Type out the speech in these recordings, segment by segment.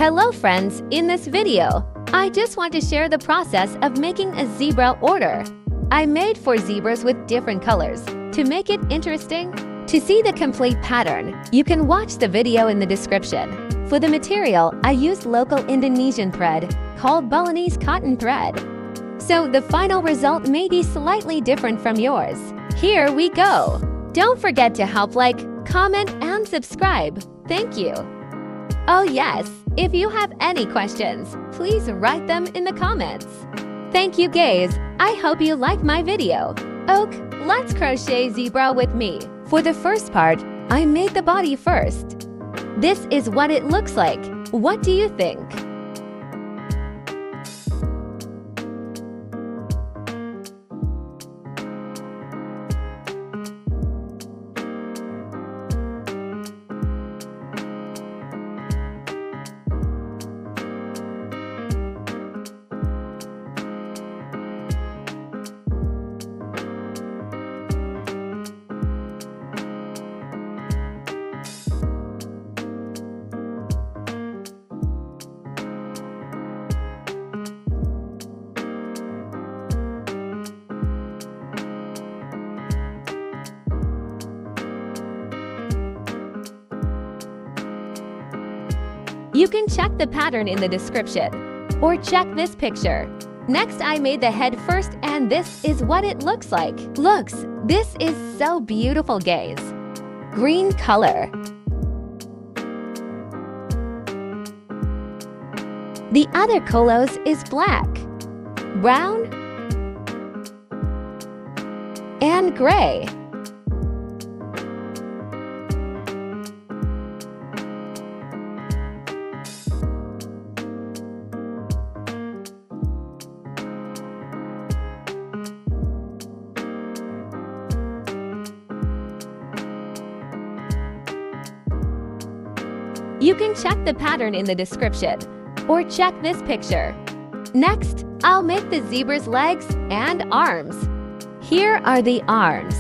Hello friends, in this video, I just want to share the process of making a zebra order. I made 4 zebras with different colors. To make it interesting, to see the complete pattern, you can watch the video in the description. For the material, I used local Indonesian thread called Balinese cotton thread. So the final result may be slightly different from yours. Here we go! Don't forget to help like, comment, and subscribe. Thank you! Oh yes, if you have any questions, please write them in the comments. Thank you guys, I hope you like my video. Ok, let's crochet zebra with me. For the first part, I made the body first. This is what it looks like. What do you think? You can check the pattern in the description, or check this picture. Next, I made the head first and this is what it looks like. Looks, this is so beautiful guys. Green color. The other colors is black, brown, and gray. You can check the pattern in the description, or check this picture. Next, I'll make the zebra's legs and arms. Here are the arms.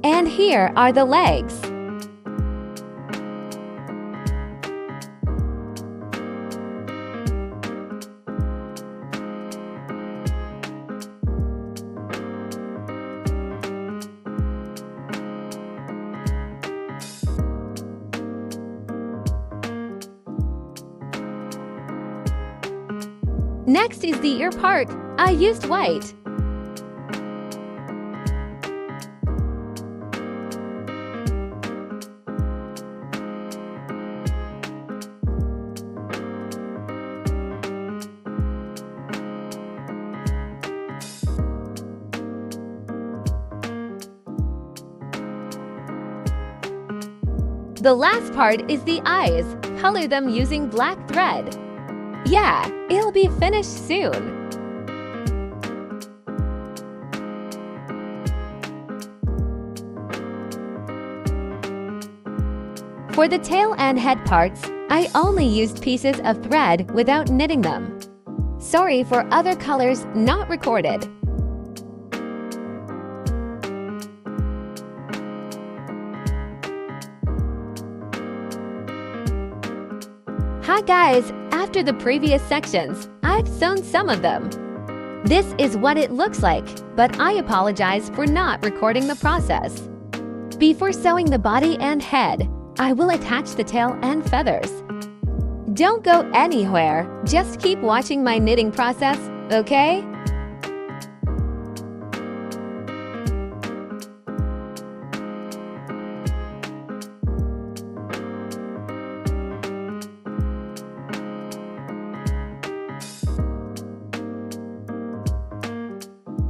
And here are the legs. Next is the ear part. I used white. The last part is the eyes. Color them using black thread. Yeah, it'll be finished soon. For the tail and head parts, I only used pieces of thread without knitting them. Sorry for other colors not recorded. Hi guys, after the previous sections, I've sewn some of them. This is what it looks like, but I apologize for not recording the process. Before sewing the body and head, I will attach the tail and feathers. Don't go anywhere, just keep watching my knitting process, okay?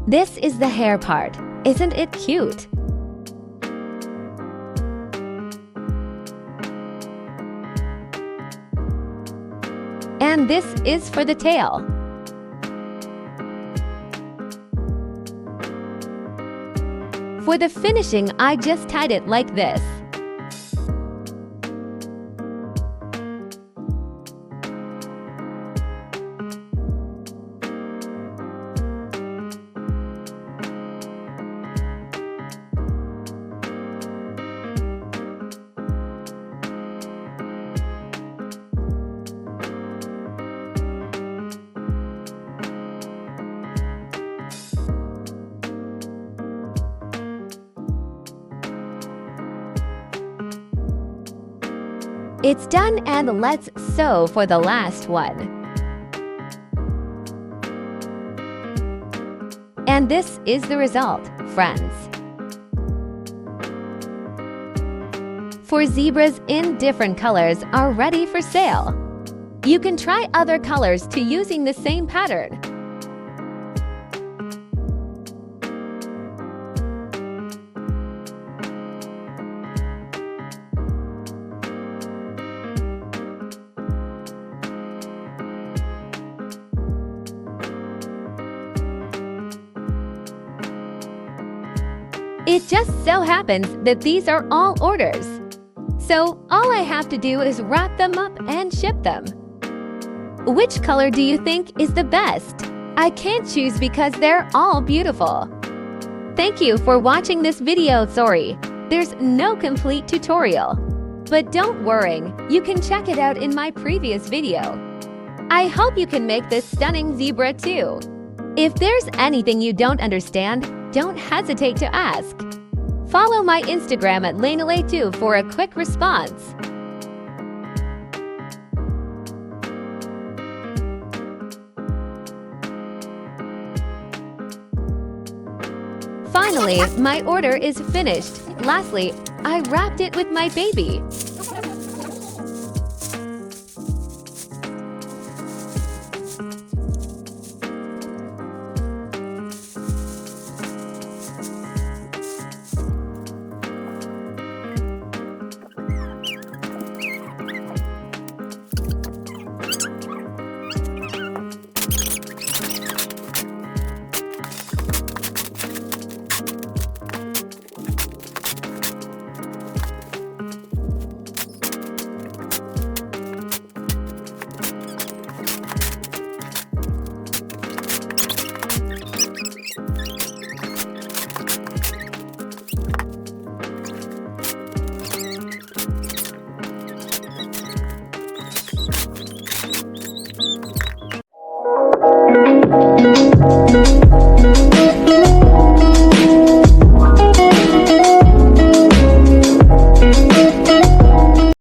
This is the hair part. Isn't it cute? And this is for the tail. For the finishing, I just tied it like this. It's done, and let's sew for the last one. And this is the result, friends. 4 zebras in different colors are ready for sale. You can try other colors to using the same pattern. It just so happens that these are all orders. So all I have to do is wrap them up and ship them. Which color do you think is the best? I can't choose because they're all beautiful. Thank you for watching this video. Sorry, there's no complete tutorial. But don't worry, you can check it out in my previous video. I hope you can make this stunning zebra too. If there's anything you don't understand, don't hesitate to ask. Follow my Instagram at lanalay2 for a quick response. Finally, my order is finished. Lastly, I wrapped it with my baby.